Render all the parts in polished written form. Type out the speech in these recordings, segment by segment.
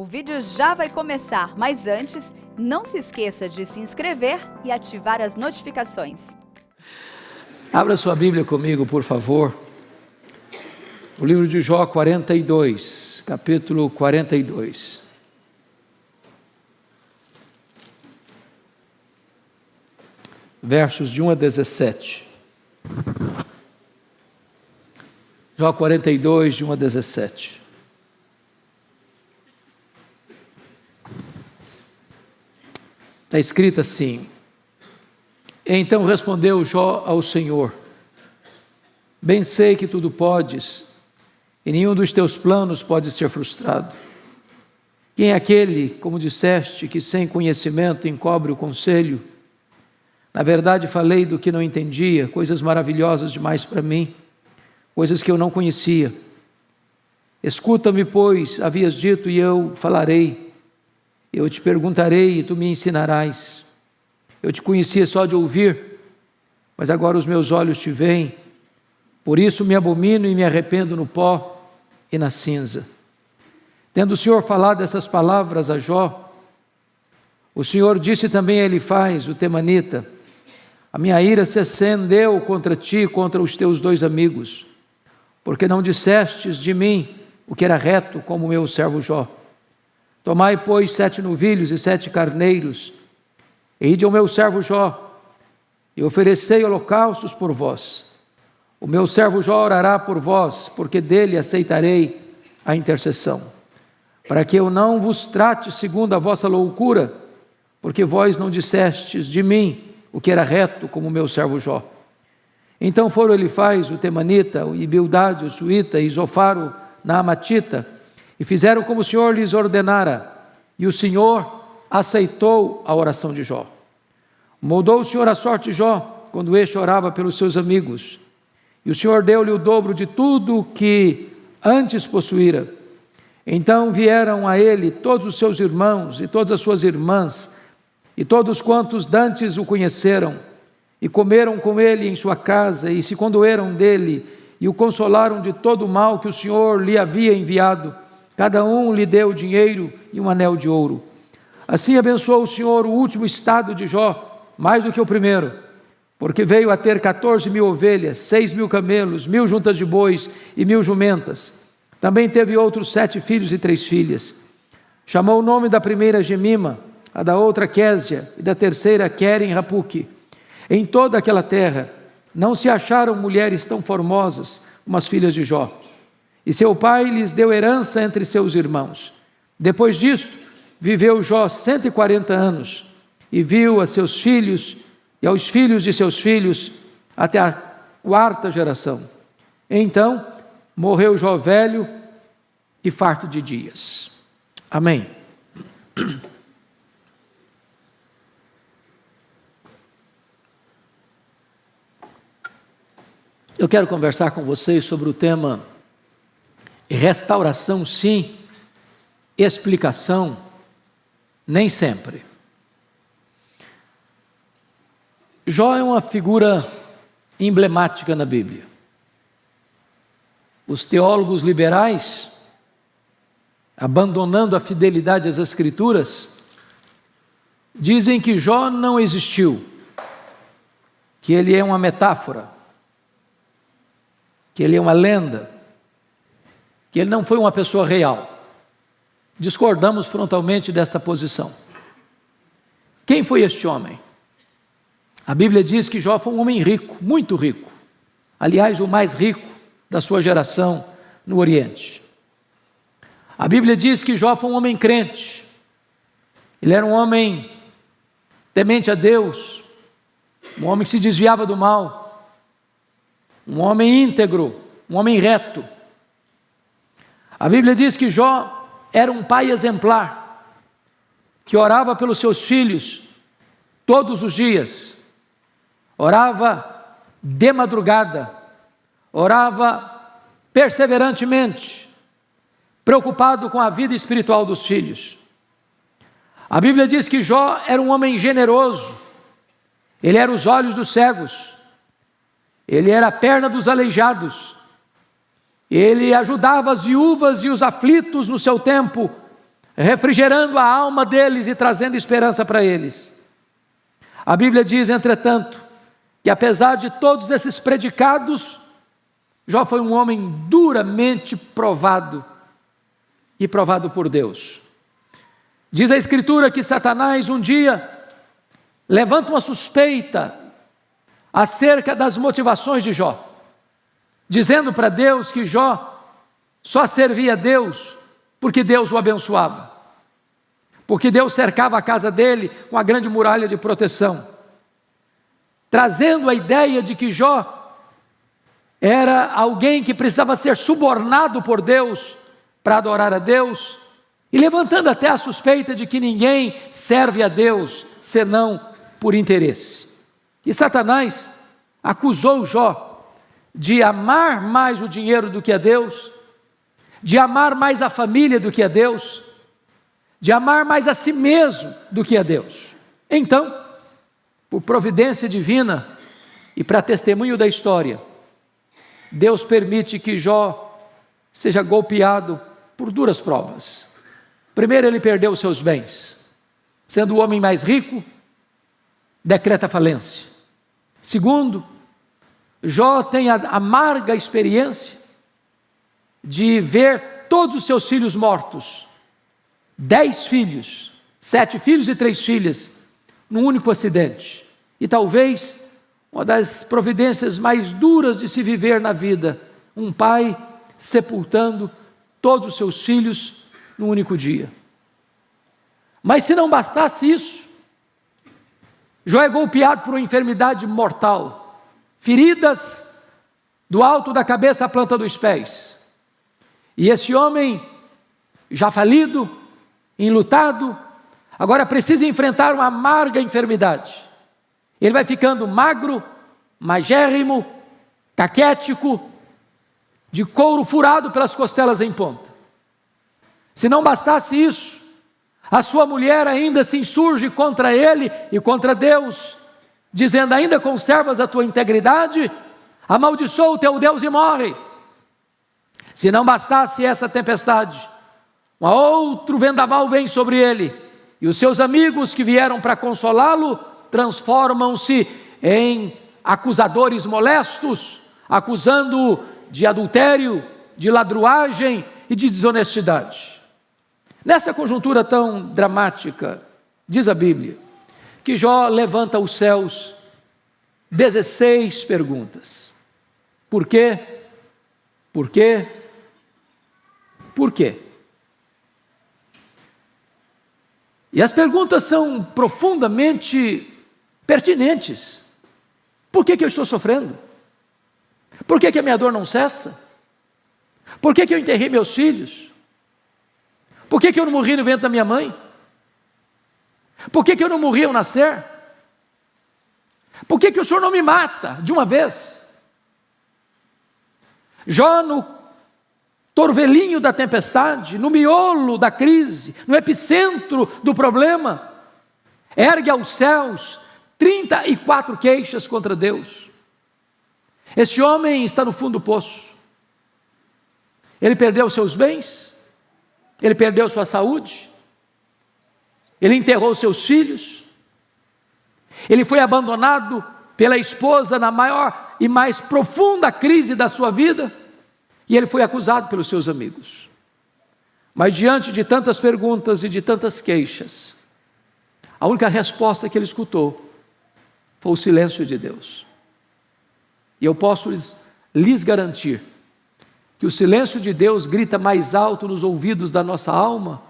O vídeo já vai começar, mas antes, não se esqueça de se inscrever e ativar as notificações. Abra sua Bíblia comigo, por favor. O livro de Jó 42, capítulo 42. Versos de 1 a 17. Jó 42, de 1 a 17. Está escrito assim: Então respondeu Jó ao Senhor: Bem sei que tudo podes, e nenhum dos teus planos pode ser frustrado. Quem é aquele, como disseste, que sem conhecimento encobre o conselho? Na verdade falei do que não entendia, coisas maravilhosas demais para mim, coisas que eu não conhecia. Escuta-me, pois, havias dito, e eu falarei. Eu te perguntarei e tu me ensinarás. Eu te conhecia só de ouvir, mas agora os meus olhos te veem. Por isso me abomino e me arrependo no pó e na cinza. Tendo o Senhor falado essas palavras a Jó, o Senhor disse também a Elifaz, o temanita: A minha ira se acendeu contra ti e contra os teus dois amigos, porque não dissestes de mim o que era reto, como o meu servo Jó. Tomai, pois, 7 novilhos e 7 carneiros, e ide ao meu servo Jó, e oferecei holocaustos por vós. O meu servo Jó orará por vós, porque dele aceitarei a intercessão, para que eu não vos trate segundo a vossa loucura, porque vós não dissestes de mim o que era reto, como o meu servo Jó. Então foram Elifaz, o temanita, e Bildade, o suíta, e Zofar, o naamatita, e fizeram como o Senhor lhes ordenara, e o Senhor aceitou a oração de Jó. Moldou o Senhor a sorte de Jó, quando este orava pelos seus amigos, e o Senhor deu-lhe o dobro de tudo que antes possuíra. Então vieram a ele todos os seus irmãos e todas as suas irmãs, e todos quantos dantes o conheceram, e comeram com ele em sua casa, e se condoeram dele, e o consolaram de todo o mal que o Senhor lhe havia enviado. Cada um lhe deu dinheiro e um anel de ouro. Assim abençoou o Senhor o último estado de Jó, mais do que o primeiro, porque veio a ter 14.000 ovelhas, 6.000 camelos, 1.000 juntas de bois e 1.000 jumentas. Também teve outros 7 filhos e 3 filhas. Chamou o nome da primeira Gemima, a da outra Késia, e da terceira Queren-Rapuque. Em toda aquela terra não se acharam mulheres tão formosas como as filhas de Jó. E seu pai lhes deu herança entre seus irmãos. Depois disto, viveu Jó 140 anos, e viu a seus filhos e aos filhos de seus filhos até a 4ª geração. Então morreu Jó velho e farto de dias. Amém. Eu quero conversar com vocês sobre o tema restauração sim, explicação nem sempre. Jó é uma figura emblemática na Bíblia. Os teólogos liberais, abandonando a fidelidade às Escrituras, dizem que Jó não existiu, que ele é uma metáfora, que ele é uma lenda, que ele não foi uma pessoa real. Discordamos frontalmente desta posição. Quem foi este homem? A Bíblia diz que Jó foi um homem rico, muito rico. Aliás, o mais rico da sua geração no Oriente. A Bíblia diz que Jó foi um homem crente. Ele era um homem temente a Deus, um homem que se desviava do mal, um homem íntegro, um homem reto. A Bíblia diz que Jó era um pai exemplar, que orava pelos seus filhos todos os dias, orava de madrugada, orava perseverantemente, preocupado com a vida espiritual dos filhos. A Bíblia diz que Jó era um homem generoso, ele era os olhos dos cegos, ele era a perna dos aleijados, ele ajudava as viúvas e os aflitos no seu tempo, refrigerando a alma deles e trazendo esperança para eles. A Bíblia diz, entretanto, que apesar de todos esses predicados, Jó foi um homem duramente provado e provado por Deus. Diz a Escritura que Satanás um dia levanta uma suspeita acerca das motivações de Jó, dizendo para Deus que Jó só servia a Deus porque Deus o abençoava, porque Deus cercava a casa dele com a grande muralha de proteção, trazendo a ideia de que Jó era alguém que precisava ser subornado por Deus para adorar a Deus, e levantando até a suspeita de que ninguém serve a Deus senão por interesse. E Satanás acusou Jó de amar mais o dinheiro do que a Deus, de amar mais a família do que a Deus, de amar mais a si mesmo do que a Deus. Então, por providência divina e para testemunho da história, Deus permite que Jó seja golpeado por duras provas. Primeiro, ele perdeu os seus bens. Sendo o homem mais rico, decreta falência. Segundo, Jó tem a amarga experiência de ver todos os seus filhos mortos. 10 filhos, 7 filhos e 3 filhas, num único acidente. E talvez uma das providências mais duras de se viver na vida, um pai sepultando todos os seus filhos num único dia. Mas se não bastasse isso, Jó é golpeado por uma enfermidade mortal, feridas do alto da cabeça à planta dos pés. E esse homem, já falido, enlutado, agora precisa enfrentar uma amarga enfermidade. Ele vai ficando magro, magérrimo, caquético, de couro furado pelas costelas em ponta. Se não bastasse isso, a sua mulher ainda se insurge contra ele e contra Deus, dizendo: ainda conservas a tua integridade? Amaldiçoa o teu Deus e morre. Se não bastasse essa tempestade, um outro vendaval vem sobre ele, e os seus amigos que vieram para consolá-lo transformam-se em acusadores molestos, acusando-o de adultério, de ladruagem e de desonestidade. Nessa conjuntura tão dramática, diz a Bíblia, que Jó levanta aos céus 16 perguntas. Por quê? Por quê? Por quê? E as perguntas são profundamente pertinentes. Por que eu estou sofrendo? Por que a minha dor não cessa? Por que eu enterrei meus filhos? Por que eu não morri no ventre da minha mãe? Por que eu não morri ao nascer? Por que o Senhor não me mata de uma vez? Jó, no torvelinho da tempestade, no miolo da crise, no epicentro do problema, ergue aos céus 34 queixas contra Deus. Esse homem está no fundo do poço. Ele perdeu seus bens, ele perdeu sua saúde, ele enterrou seus filhos, ele foi abandonado pela esposa na maior e mais profunda crise da sua vida, e ele foi acusado pelos seus amigos. Mas diante de tantas perguntas e de tantas queixas, a única resposta que ele escutou foi o silêncio de Deus. E eu posso lhes garantir que o silêncio de Deus grita mais alto nos ouvidos da nossa alma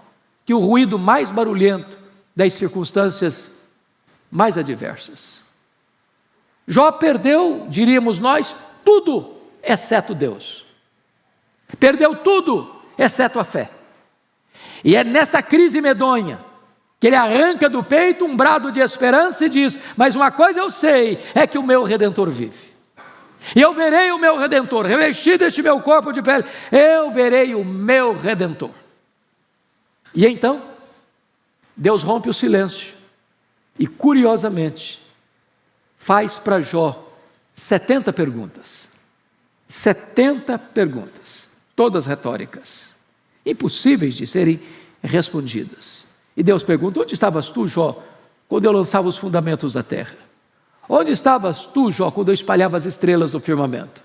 que o ruído mais barulhento das circunstâncias mais adversas. Jó perdeu, diríamos nós, tudo exceto Deus. Perdeu tudo exceto a fé. E é nessa crise medonha que ele arranca do peito um brado de esperança e diz: mas uma coisa eu sei, é que o meu Redentor vive. E eu verei o meu Redentor, revestido este meu corpo de pele, eu verei o meu Redentor. E então, Deus rompe o silêncio e, curiosamente, faz para Jó 70 perguntas. 70 perguntas, todas retóricas, impossíveis de serem respondidas. E Deus pergunta: onde estavas tu, Jó, quando eu lançava os fundamentos da terra? Onde estavas tu, Jó, quando eu espalhava as estrelas do firmamento?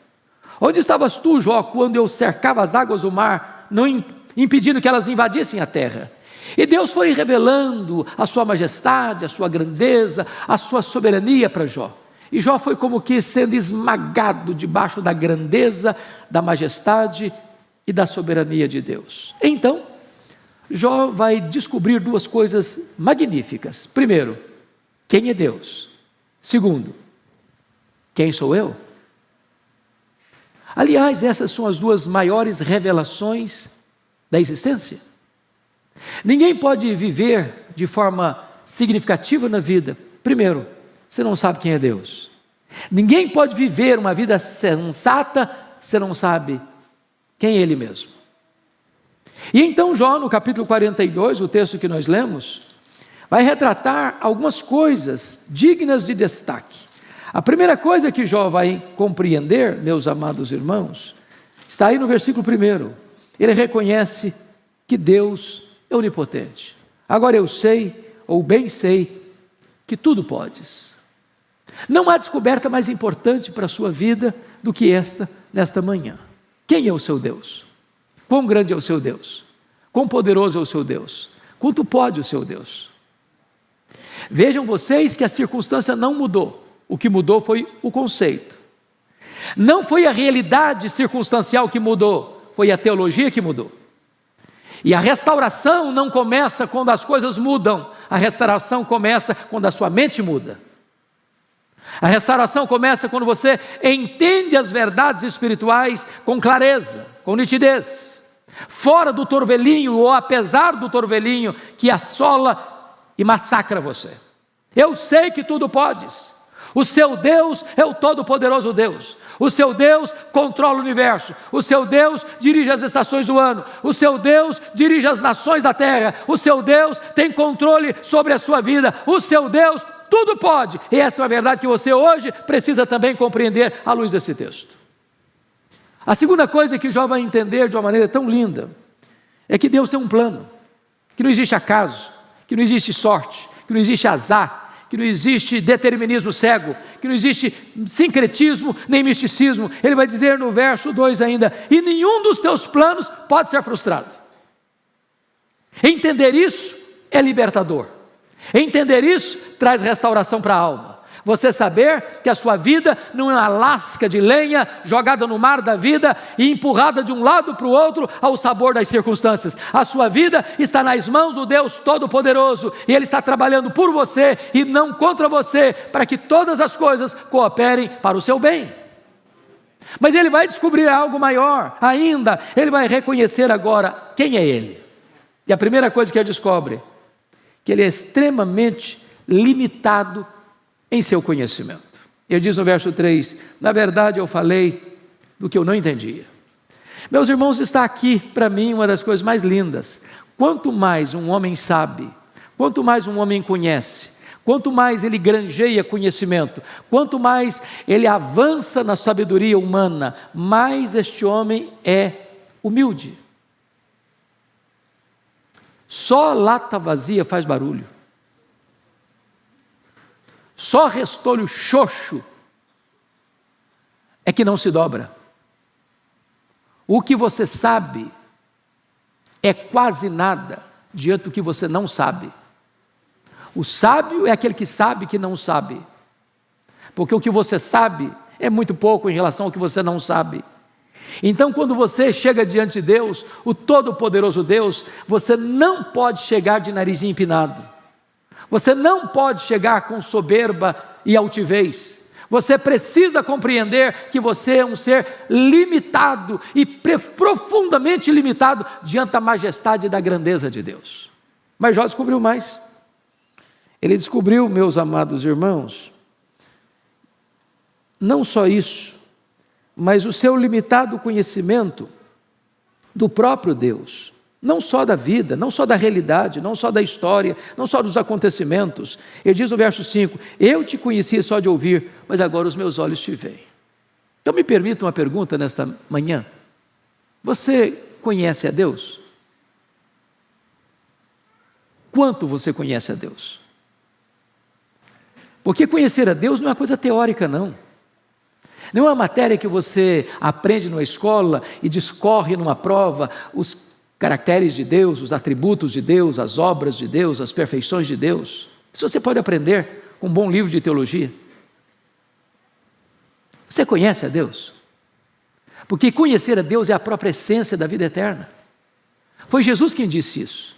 Onde estavas tu, Jó, quando eu cercava as águas do mar, não impedindo que elas invadissem a terra? E Deus foi revelando a sua majestade, a sua grandeza, a sua soberania para Jó. E Jó foi como que sendo esmagado debaixo da grandeza, da majestade e da soberania de Deus. Então, Jó vai descobrir duas coisas magníficas. Primeiro, quem é Deus? Segundo, quem sou eu? Aliás, essas são as duas maiores revelações da existência. Ninguém pode viver de forma significativa na vida. Primeiro, você não sabe quem é Deus. Ninguém pode viver uma vida sensata, você não sabe quem é Ele mesmo. E então Jó, no capítulo 42, o texto que nós lemos, vai retratar algumas coisas dignas de destaque. A primeira coisa que Jó vai compreender, meus amados irmãos, está aí no versículo 1. Ele reconhece que Deus é onipotente. Agora eu sei, ou bem sei, que tudo podes. Não há descoberta mais importante para a sua vida do que esta, nesta manhã. Quem é o seu Deus? Quão grande é o seu Deus? Quão poderoso é o seu Deus? Quanto pode o seu Deus? Vejam vocês que a circunstância não mudou. O que mudou foi o conceito. Não foi a realidade circunstancial que mudou, foi a teologia que mudou. E a restauração não começa quando as coisas mudam, a restauração começa quando a sua mente muda. A restauração começa quando você entende as verdades espirituais com clareza, com nitidez, fora do torvelinho ou apesar do torvelinho que assola e massacra você. Eu sei que tudo podes. O seu Deus é o todo-poderoso Deus. O seu Deus controla o universo. O seu Deus dirige as estações do ano. O seu Deus dirige as nações da terra. O seu Deus tem controle sobre a sua vida. O seu Deus tudo pode. E essa é a verdade que você hoje precisa também compreender à luz desse texto. A segunda coisa que Jó vai entender de uma maneira tão linda é que Deus tem um plano, que não existe acaso, que não existe sorte, que não existe azar, que não existe determinismo cego, que não existe sincretismo nem misticismo. Ele vai dizer no verso 2 ainda: e nenhum dos teus planos pode ser frustrado. Entender isso é libertador. Entender isso traz restauração para a alma. Você saber que a sua vida não é uma lasca de lenha jogada no mar da vida e empurrada de um lado para o outro ao sabor das circunstâncias. A sua vida está nas mãos do Deus Todo-Poderoso e Ele está trabalhando por você e não contra você, para que todas as coisas cooperem para o seu bem. Mas ele vai descobrir algo maior ainda. Ele vai reconhecer agora quem é Ele. E a primeira coisa que ele descobre, que ele é extremamente limitado em seu conhecimento. Ele diz no verso 3, na verdade eu falei do que eu não entendia. Meus irmãos, está aqui para mim uma das coisas mais lindas. Quanto mais um homem sabe, quanto mais um homem conhece, quanto mais ele granjeia conhecimento, quanto mais ele avança na sabedoria humana, mais este homem é humilde. Só lata vazia faz barulho. Só restolho xoxo é que não se dobra. O que você sabe é quase nada diante do que você não sabe. O sábio é aquele que sabe que não sabe, porque o que você sabe é muito pouco em relação ao que você não sabe. Então, quando você chega diante de Deus, o Todo-Poderoso Deus, você não pode chegar de narizinho empinado. Você não pode chegar com soberba e altivez. Você precisa compreender que você é um ser limitado e profundamente limitado diante da majestade e da grandeza de Deus. Mas Jó descobriu mais. Ele descobriu, meus amados irmãos, não só isso, mas o seu limitado conhecimento do próprio Deus. Não só da vida, não só da realidade, não só da história, não só dos acontecimentos. Ele diz no verso 5, eu te conhecia só de ouvir, mas agora os meus olhos te veem. Então me permita uma pergunta nesta manhã. Você conhece a Deus? quanto você conhece a Deus. Porque conhecer a Deus não é uma coisa teórica, não. Não é uma matéria que você aprende numa escola e discorre numa prova os caracteres de Deus, os atributos de Deus, as obras de Deus, as perfeições de Deus. Isso você pode aprender com um bom livro de teologia. Você conhece a Deus? Porque conhecer a Deus é a própria essência da vida eterna. Foi Jesus quem disse isso.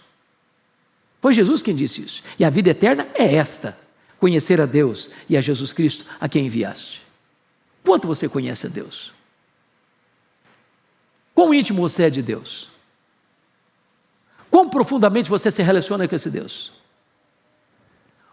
Foi Jesus quem disse isso. E a vida eterna é esta: conhecer a Deus e a Jesus Cristo, a quem enviaste. Quanto você conhece a Deus? Quão íntimo você é de Deus? Quão profundamente você se relaciona com esse Deus?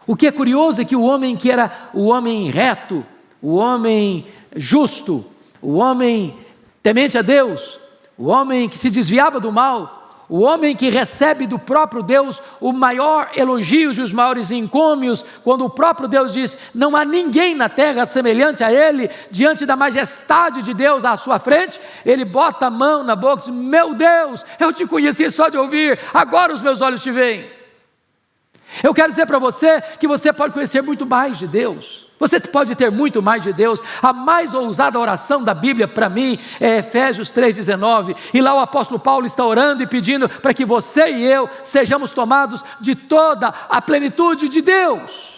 O que é curioso é que o homem que era o homem reto, o homem justo, o homem temente a Deus, o homem que se desviava do mal, o homem que recebe do próprio Deus o maior elogios e os maiores encômios, quando o próprio Deus diz: não há ninguém na terra semelhante a ele, diante da majestade de Deus à sua frente, ele bota a mão na boca e diz: meu Deus, eu te conheci só de ouvir, agora os meus olhos te veem. Eu quero dizer para você que você pode conhecer muito mais de Deus. Você pode ter muito mais de Deus. A mais ousada oração da Bíblia para mim é Efésios 3,19, e lá o apóstolo Paulo está orando e pedindo para que você e eu sejamos tomados de toda a plenitude de Deus.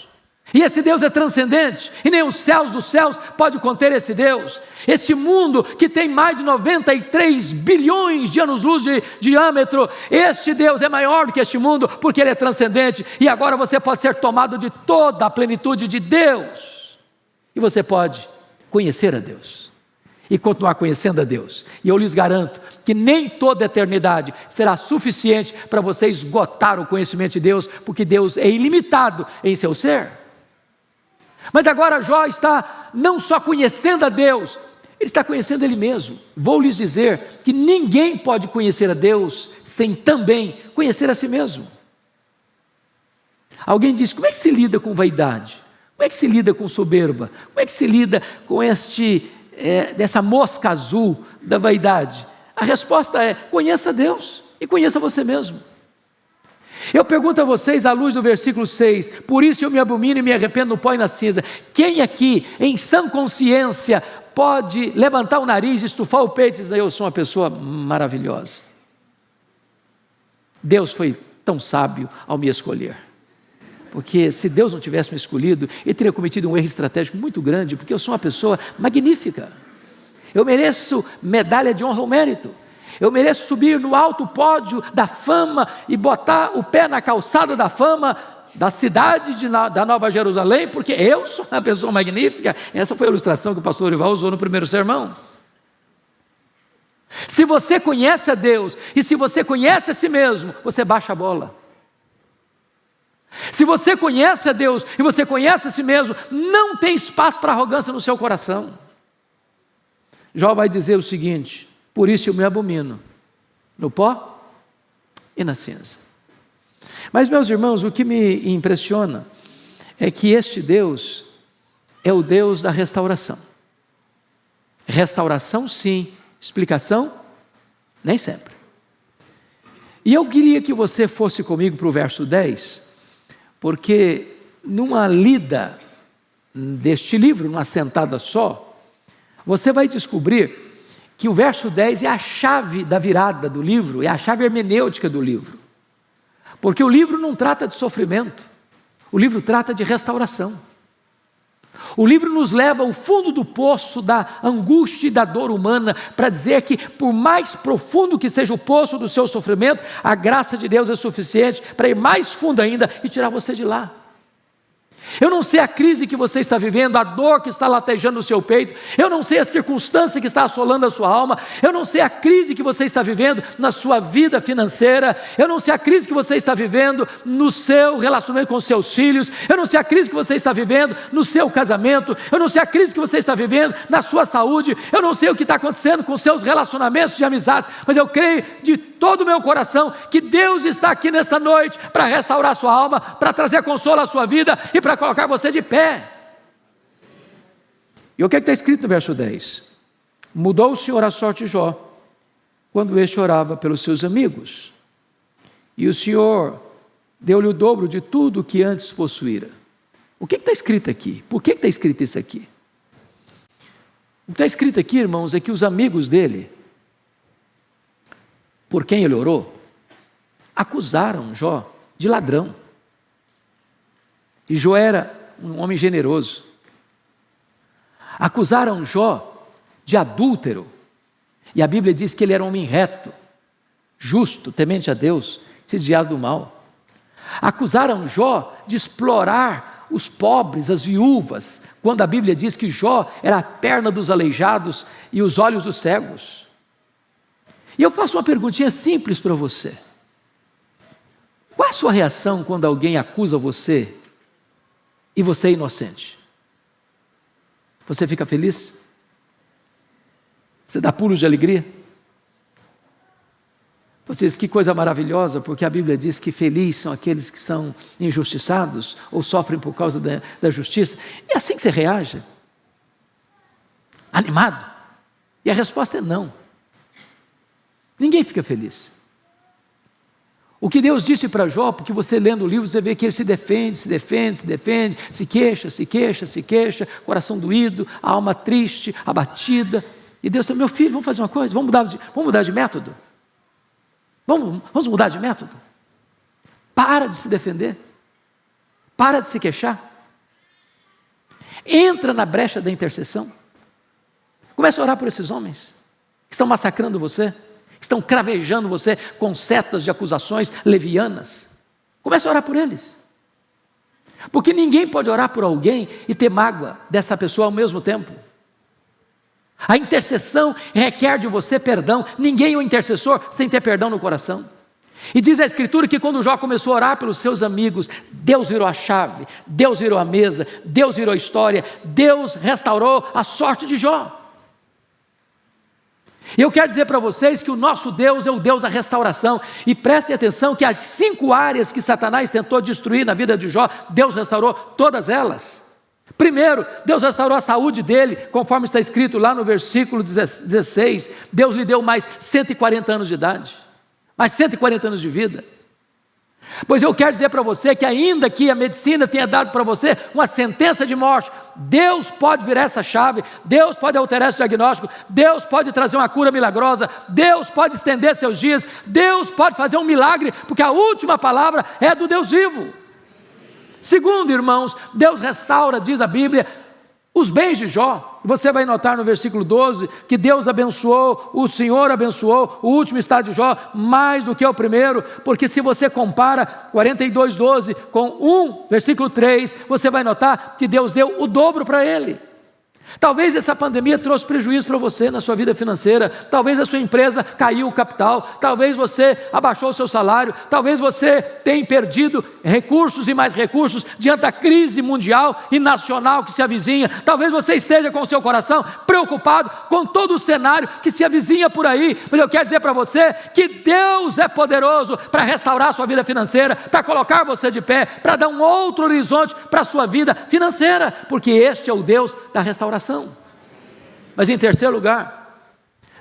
E esse Deus é transcendente, e nem os céus dos céus pode conter esse Deus. Este mundo que tem mais de 93 bilhões de anos-luz de diâmetro, este Deus é maior do que este mundo, porque Ele é transcendente, e agora você pode ser tomado de toda a plenitude de Deus, e você pode conhecer a Deus, e continuar conhecendo a Deus. E eu lhes garanto que nem toda a eternidade será suficiente para você esgotar o conhecimento de Deus, porque Deus é ilimitado em seu ser. Mas agora Jó está não só conhecendo a Deus, ele está conhecendo ele mesmo. Vou lhes dizer que ninguém pode conhecer a Deus sem também conhecer a si mesmo. Alguém diz: como é que se lida com vaidade? Como é que se lida com soberba? Como é que se lida com dessa mosca azul da vaidade? A resposta é: conheça a Deus e conheça você mesmo. Eu pergunto a vocês, à luz do versículo 6, por isso eu me abomino e me arrependo no pó e na cinza. Quem aqui, em sã consciência, pode levantar o nariz, estufar o peito e dizer: eu sou uma pessoa maravilhosa? Deus foi tão sábio ao me escolher. Porque se Deus não tivesse me escolhido, Ele teria cometido um erro estratégico muito grande, porque eu sou uma pessoa magnífica. Eu mereço medalha de honra ao mérito. Eu mereço subir no alto pódio da fama e botar o pé na calçada da fama da cidade da Nova Jerusalém, porque eu sou uma pessoa magnífica. Essa foi a ilustração que o pastor Orival usou no primeiro sermão. Se você conhece a Deus e se você conhece a si mesmo, você baixa a bola. Se você conhece a Deus e você conhece a si mesmo, não tem espaço para arrogância no seu coração. Jó vai dizer o seguinte: por isso eu me abomino no pó e na cinza. Mas, meus irmãos, o que me impressiona é que este Deus é o Deus da restauração. Restauração, sim. Explicação, nem sempre. E eu queria que você fosse comigo para o verso 10, porque numa lida deste livro, numa sentada só, você vai descobrir que o verso 10 é a chave da virada do livro, é a chave hermenêutica do livro. Porque o livro não trata de sofrimento, o livro trata de restauração. O livro nos leva ao fundo do poço da angústia e da dor humana, para dizer que, por mais profundo que seja o poço do seu sofrimento, a graça de Deus é suficiente para ir mais fundo ainda e tirar você de lá. Eu não sei a crise que você está vivendo, a dor que está latejando o seu peito, eu não sei a circunstância que está assolando a sua alma, eu não sei a crise que você está vivendo na sua vida financeira, eu não sei a crise que você está vivendo no seu relacionamento com seus filhos, eu não sei a crise que você está vivendo no seu casamento, eu não sei a crise que você está vivendo na sua saúde, eu não sei o que está acontecendo com seus relacionamentos de amizades, mas eu creio de todo o meu coração que Deus está aqui nesta noite para restaurar a sua alma, para trazer consolo à sua vida e para colocar você de pé. E o que está escrito no verso 10? Mudou o Senhor a sorte de Jó, quando este orava pelos seus amigos. E o Senhor deu-lhe o dobro de tudo o que antes possuíra. O que está escrito aqui? Por que está escrito isso aqui? O que está escrito aqui, irmãos, é que os amigos dele, por quem ele orou, acusaram Jó de ladrão. E Jó era um homem generoso. Acusaram Jó de adúltero. E a Bíblia diz que ele era um homem reto, justo, temente a Deus, se desviado do mal. Acusaram Jó de explorar os pobres, as viúvas, quando a Bíblia diz que Jó era a perna dos aleijados e os olhos dos cegos. E eu faço uma perguntinha simples para você. Qual é a sua reação quando alguém acusa você e você é inocente? Você fica feliz? Você dá pulos de alegria? Você diz, que coisa maravilhosa, porque a Bíblia diz que felizes são aqueles que são injustiçados ou sofrem por causa da justiça. É assim que você reage? Animado? E a resposta é não. Ninguém fica feliz. O que Deus disse para Jó, porque você lendo o livro, você vê que ele se defende, se queixa, coração doído, a alma triste, abatida. E Deus disse, meu filho, vamos fazer uma coisa, vamos mudar de método. Vamos mudar de método. Para de se defender. Para de se queixar. Entra na brecha da intercessão. Começa a orar por esses homens que estão massacrando você, que estão cravejando você com setas de acusações levianas. Comece a orar por eles. Porque ninguém pode orar por alguém e ter mágoa dessa pessoa ao mesmo tempo. A intercessão requer de você perdão. Ninguém é um intercessor sem ter perdão no coração. E diz a Escritura que quando Jó começou a orar pelos seus amigos, Deus virou a chave, Deus virou a mesa, Deus virou a história, Deus restaurou a sorte de Jó. E eu quero dizer para vocês que o nosso Deus é o Deus da restauração. E prestem atenção que as 5 áreas que Satanás tentou destruir na vida de Jó, Deus restaurou todas elas. Primeiro, Deus restaurou a saúde dele, conforme está escrito lá no versículo 16. Deus lhe deu mais 140 anos de idade, mais 140 anos de vida. Pois eu quero dizer para você que ainda que a medicina tenha dado para você uma sentença de morte, Deus pode virar essa chave, Deus pode alterar esse diagnóstico, Deus pode trazer uma cura milagrosa, Deus pode estender seus dias, Deus pode fazer um milagre, porque a última palavra é do Deus vivo. Segundo, irmãos, Deus restaura, diz a Bíblia, os bens de Jó. Você vai notar no versículo 12 que Deus abençoou, o Senhor abençoou o último estado de Jó mais do que o primeiro, porque se você compara 42:12 com 1, versículo 3, você vai notar que Deus deu o dobro para ele. Talvez essa pandemia trouxe prejuízo para você na sua vida financeira, talvez a sua empresa caiu o capital, talvez você abaixou o seu salário, talvez você tenha perdido recursos e mais recursos diante da crise mundial e nacional que se avizinha, talvez você esteja com o seu coração preocupado com todo o cenário que se avizinha por aí, mas eu quero dizer para você que Deus é poderoso para restaurar a sua vida financeira, para colocar você de pé, para dar um outro horizonte para a sua vida financeira, porque este é o Deus da restauração. Mas em terceiro lugar,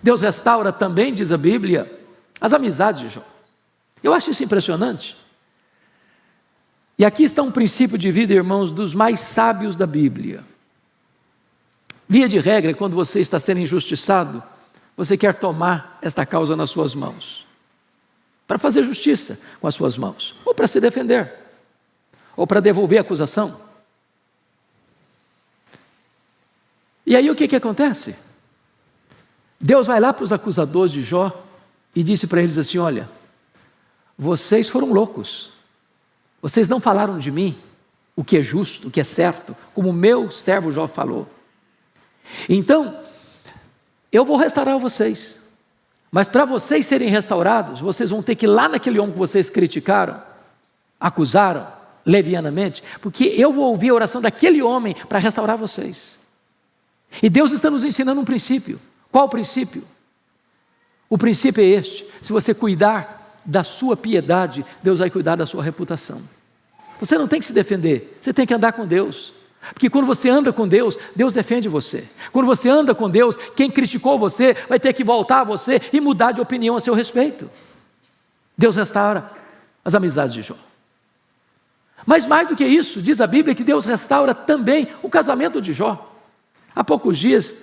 Deus restaura também, diz a Bíblia, as amizades de Jó. Eu acho isso impressionante. E aqui está um princípio de vida, irmãos, dos mais sábios da Bíblia. Via de regra, quando você está sendo injustiçado, você quer tomar esta causa nas suas mãos, para fazer justiça com as suas mãos, ou para se defender, ou para devolver a acusação. E aí o que acontece? Deus vai lá para os acusadores de Jó e disse para eles assim, olha, vocês foram loucos, vocês não falaram de mim o que é justo, o que é certo, como o meu servo Jó falou. Então, eu vou restaurar vocês, mas para vocês serem restaurados, vocês vão ter que ir lá naquele homem que vocês criticaram, acusaram levianamente, porque eu vou ouvir a oração daquele homem para restaurar vocês. E Deus está nos ensinando um princípio. Qual o princípio? O princípio é este: se você cuidar da sua piedade, Deus vai cuidar da sua reputação. Você não tem que se defender, você tem que andar com Deus, porque quando você anda com Deus, Deus defende você. Quando você anda com Deus, quem criticou você vai ter que voltar a você e mudar de opinião a seu respeito. Deus restaura as amizades de Jó. Mas mais do que isso, diz a Bíblia que Deus restaura também o casamento de Jó. Há poucos dias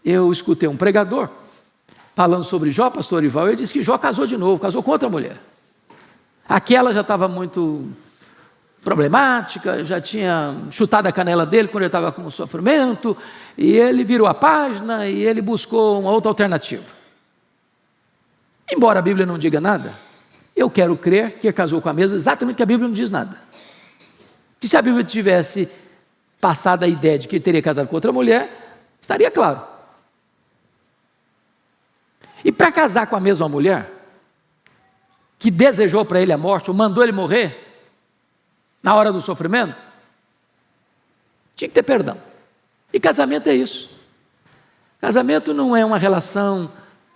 eu escutei um pregador falando sobre Jó, pastor Ival, ele disse que Jó casou de novo, casou com outra mulher. Aquela já estava muito problemática, já tinha chutado a canela dele quando ele estava com sofrimento, e ele virou a página e ele buscou uma outra alternativa. Embora a Bíblia não diga nada, eu quero crer que ele casou com a mesma, exatamente porque a Bíblia não diz nada. Que se a Bíblia tivesse passado a ideia de que ele teria casado com outra mulher, estaria claro. E para casar com a mesma mulher, que desejou para ele a morte, ou mandou ele morrer, na hora do sofrimento, tinha que ter perdão. E casamento é isso. Casamento não é uma relação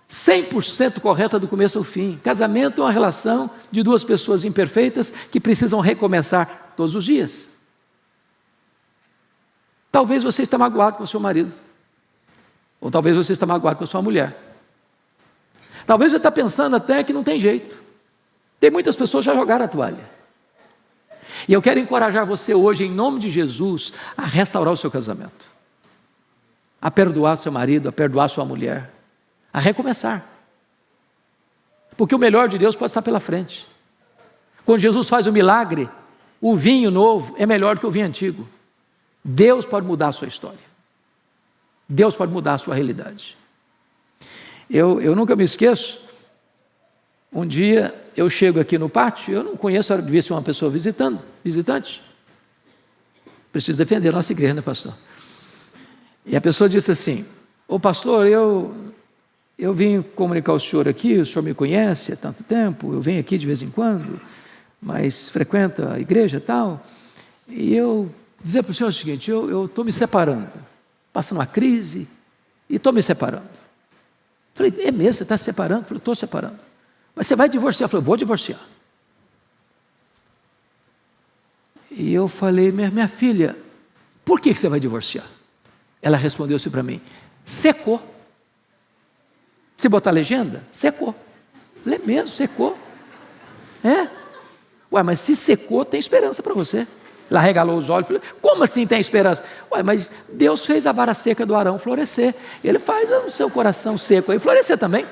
100% correta do começo ao fim. Casamento é uma relação de duas pessoas imperfeitas que precisam recomeçar todos os dias. Talvez você está magoado com o seu marido, ou talvez você está magoado com a sua mulher. Talvez você está pensando até que não tem jeito. Tem muitas pessoas que já jogaram a toalha. E eu quero encorajar você hoje, em nome de Jesus, a restaurar o seu casamento, a perdoar seu marido, a perdoar sua mulher, a recomeçar. Porque o melhor de Deus pode estar pela frente. Quando Jesus faz o milagre, o vinho novo é melhor que o vinho antigo. Deus pode mudar a sua história. Deus pode mudar a sua realidade. Eu nunca me esqueço, um dia eu chego aqui no pátio, eu não conheço, devia ser uma pessoa visitante. Preciso defender a nossa igreja, né, pastor? E a pessoa disse assim: ô pastor, eu vim comunicar ao senhor aqui, o senhor me conhece há tanto tempo, eu venho aqui de vez em quando, mas frequenta a igreja e tal, e eu dizer para o senhor o seguinte: eu estou me separando, passando uma crise, e estou me separando. Falei: é mesmo, você está se separando? Falei: estou separando. Mas você vai divorciar? Falei: vou divorciar. E eu falei: minha filha, por que você vai divorciar? Ela respondeu assim para mim: secou. Se botar a legenda, secou. Falei: é mesmo, secou. É? Ué, mas se secou, tem esperança para você. Ela regalou os olhos, falou: como assim tem esperança? Ué, mas Deus fez a vara seca do Arão florescer, Ele faz o seu coração seco aí florescer também.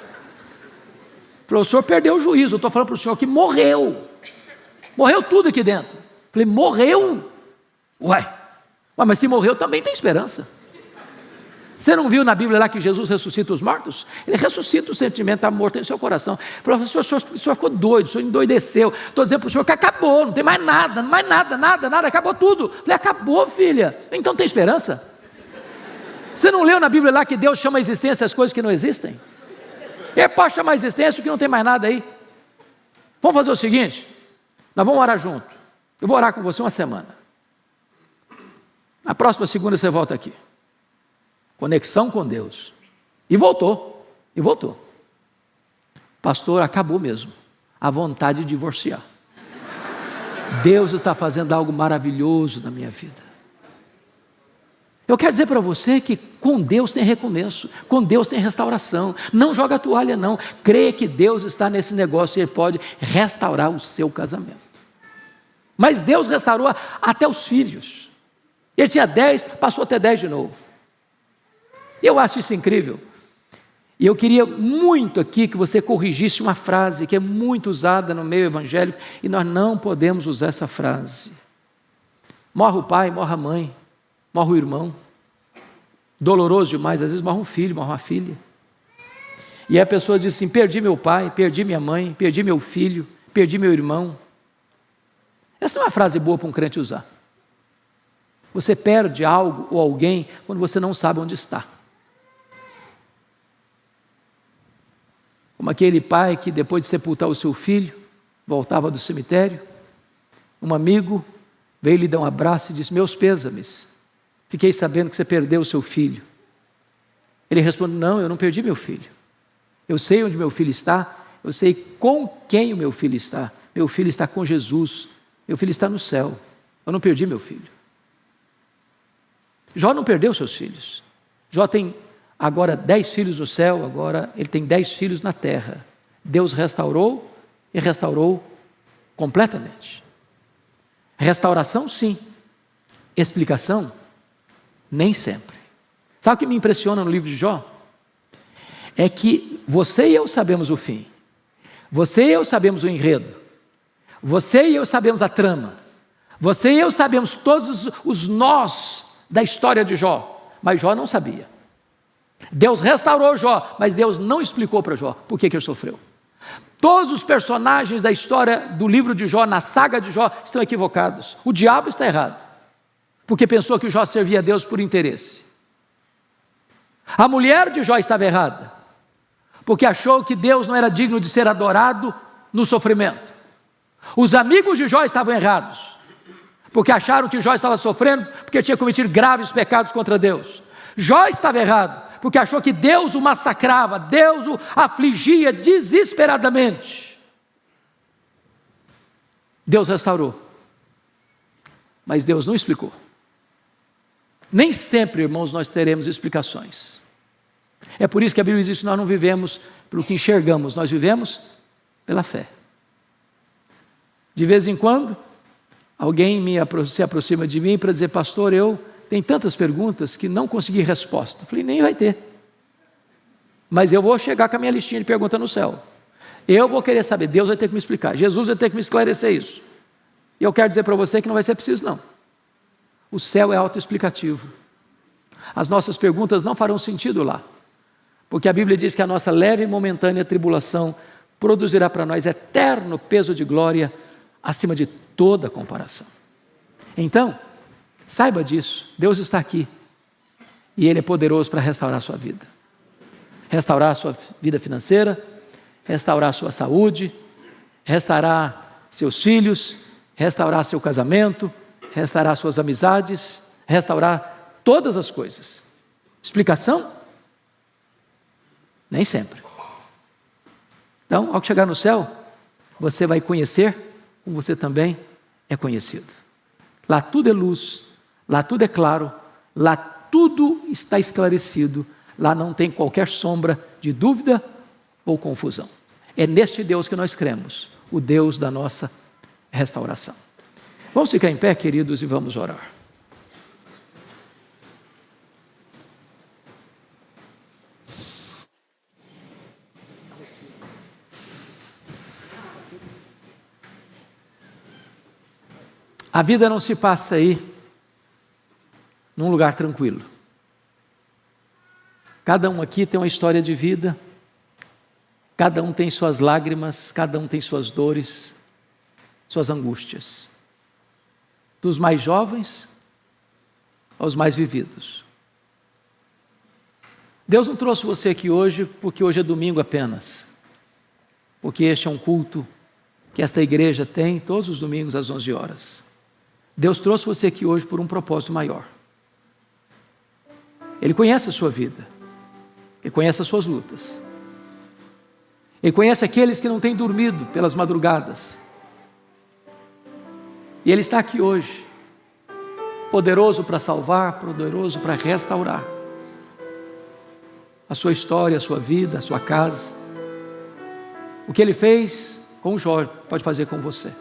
Falou: o senhor perdeu o juízo, eu estou falando para o senhor que morreu tudo aqui dentro. Falei: morreu? Ué, mas se morreu também tem esperança. Você não viu na Bíblia lá que Jesus ressuscita os mortos? Ele ressuscita o sentimento da morte em seu coração. Falou: o senhor ficou doido, o senhor endoideceu. Estou dizendo para o senhor que acabou, não tem mais nada, nada, acabou tudo. Falei: acabou, filha. Então tem esperança? Você não leu na Bíblia lá que Deus chama a existência as coisas que não existem? Ele pode chamar a existência o que não tem mais nada aí. Vamos fazer o seguinte, nós vamos orar junto. Eu vou orar com você uma semana. Na próxima segunda você volta aqui. Conexão com Deus. E voltou. Pastor, acabou mesmo a vontade de divorciar. Deus está fazendo algo maravilhoso na minha vida. Eu quero dizer para você que com Deus tem recomeço, com Deus tem restauração. Não joga a toalha não, creia que Deus está nesse negócio e Ele pode restaurar o seu casamento. Mas Deus restaurou até os filhos. Ele tinha 10, passou até 10 de novo. Eu acho isso incrível. E eu queria muito aqui que você corrigisse uma frase que é muito usada no meio evangélico e nós não podemos usar essa frase. Morre o pai, morre a mãe, morre o irmão. Doloroso demais, às vezes morre um filho, morre uma filha. E aí a pessoa diz assim: perdi meu pai, perdi minha mãe, perdi meu filho, perdi meu irmão. Essa não é uma frase boa para um crente usar. Você perde algo ou alguém quando você não sabe onde está. Como aquele pai que depois de sepultar o seu filho, voltava do cemitério, um amigo veio lhe dar um abraço e disse: meus pêsames, fiquei sabendo que você perdeu o seu filho. Ele responde: não, eu não perdi meu filho. Eu sei onde meu filho está, eu sei com quem o meu filho está. Meu filho está com Jesus, meu filho está no céu. Eu não perdi meu filho. Jó não perdeu seus filhos. Jó tem agora 10 filhos no céu, agora ele tem 10 filhos na terra. Deus restaurou e restaurou completamente. Restauração, sim. Explicação, nem sempre. Sabe o que me impressiona no livro de Jó? É que você e eu sabemos o fim. Você e eu sabemos o enredo. Você e eu sabemos a trama. Você e eu sabemos todos os nós da história de Jó. Mas Jó não sabia. Deus restaurou Jó, mas Deus não explicou para Jó por que ele sofreu. Todos os personagens da história do livro de Jó, na saga de Jó, estão equivocados. O diabo está errado, porque pensou que Jó servia a Deus por interesse. A mulher de Jó estava errada, porque achou que Deus não era digno de ser adorado no sofrimento. Os amigos de Jó estavam errados, porque acharam que Jó estava sofrendo porque tinha cometido graves pecados contra Deus. Jó estava errado, porque achou que Deus o massacrava, Deus o afligia desesperadamente. Deus restaurou, mas Deus não explicou. Nem sempre, irmãos, nós teremos explicações. É por isso que a Bíblia diz que nós não vivemos pelo que enxergamos, nós vivemos pela fé. De vez em quando, alguém se aproxima de mim para dizer: pastor, eu tenho tantas perguntas que não consegui resposta. Eu falei: nem vai ter. Mas eu vou chegar com a minha listinha de perguntas no céu. Eu vou querer saber, Deus vai ter que me explicar, Jesus vai ter que me esclarecer isso. E eu quero dizer para você que não vai ser preciso, não. O céu é autoexplicativo. As nossas perguntas não farão sentido lá, porque a Bíblia diz que a nossa leve e momentânea tribulação produzirá para nós eterno peso de glória acima de toda comparação. Então, saiba disso, Deus está aqui e Ele é poderoso para restaurar a sua vida. Restaurar a sua vida financeira, restaurar a sua saúde, restaurar seus filhos, restaurar seu casamento, restaurar suas amizades, restaurar todas as coisas. Explicação? Nem sempre. Então, ao chegar no céu, você vai conhecer como você também é conhecido. Lá tudo é luz, lá tudo é claro, lá tudo está esclarecido, lá não tem qualquer sombra de dúvida ou confusão. É neste Deus que nós cremos, o Deus da nossa restauração. Vamos ficar em pé, queridos, e vamos orar. A vida não se passa aí num lugar tranquilo. Cada um aqui tem uma história de vida, cada um tem suas lágrimas, cada um tem suas dores, suas angústias. Dos mais jovens aos mais vividos. Deus não trouxe você aqui hoje porque hoje é domingo apenas, porque este é um culto que esta igreja tem todos os domingos às 11 horas. Deus trouxe você aqui hoje por um propósito maior. Ele conhece a sua vida, Ele conhece as suas lutas, Ele conhece aqueles que não têm dormido pelas madrugadas, e Ele está aqui hoje, poderoso para salvar, poderoso para restaurar a sua história, a sua vida, a sua casa. O que Ele fez com Jó, pode fazer com você.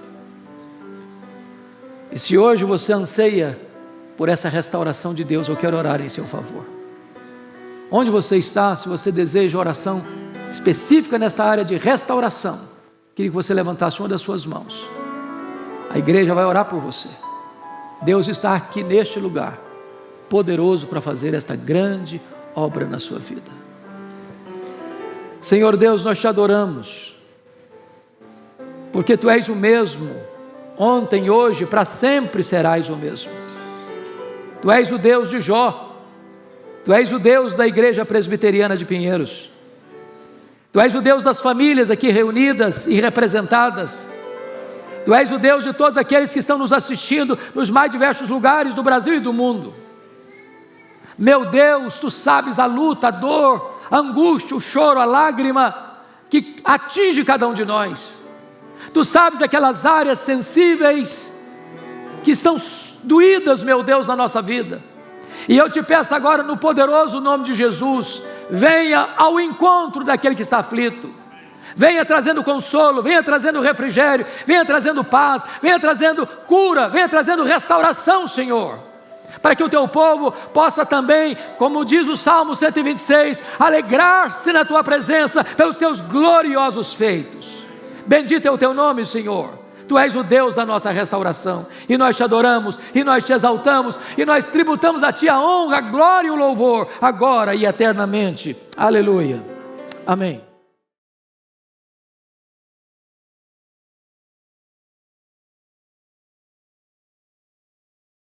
E se hoje você anseia por essa restauração de Deus, eu quero orar em seu favor. Onde você está, se você deseja oração específica nesta área de restauração, queria que você levantasse uma das suas mãos. A igreja vai orar por você. Deus está aqui neste lugar, poderoso para fazer esta grande obra na sua vida. Senhor Deus, nós te adoramos, porque Tu és o mesmo, ontem, hoje, para sempre serás o mesmo. Tu és o Deus de Jó, Tu és o Deus da Igreja Presbiteriana de Pinheiros, Tu és o Deus das famílias aqui reunidas e representadas, Tu és o Deus de todos aqueles que estão nos assistindo nos mais diversos lugares do Brasil e do mundo. Meu Deus, Tu sabes a luta, a dor, a angústia, o choro, a lágrima que atinge cada um de nós. Tu sabes aquelas áreas sensíveis que estão doídas, meu Deus, na nossa vida. E eu te peço agora, no poderoso nome de Jesus, venha ao encontro daquele que está aflito. Venha trazendo consolo, venha trazendo refrigério, venha trazendo paz, venha trazendo cura, venha trazendo restauração, Senhor, para que o teu povo possa também, como diz o Salmo 126, alegrar-se na tua presença pelos teus gloriosos feitos. Bendito é o teu nome, Senhor. Tu és o Deus da nossa restauração, e nós te adoramos, e nós te exaltamos, e nós tributamos a ti a honra, a glória e o louvor, agora e eternamente. Aleluia. Amém.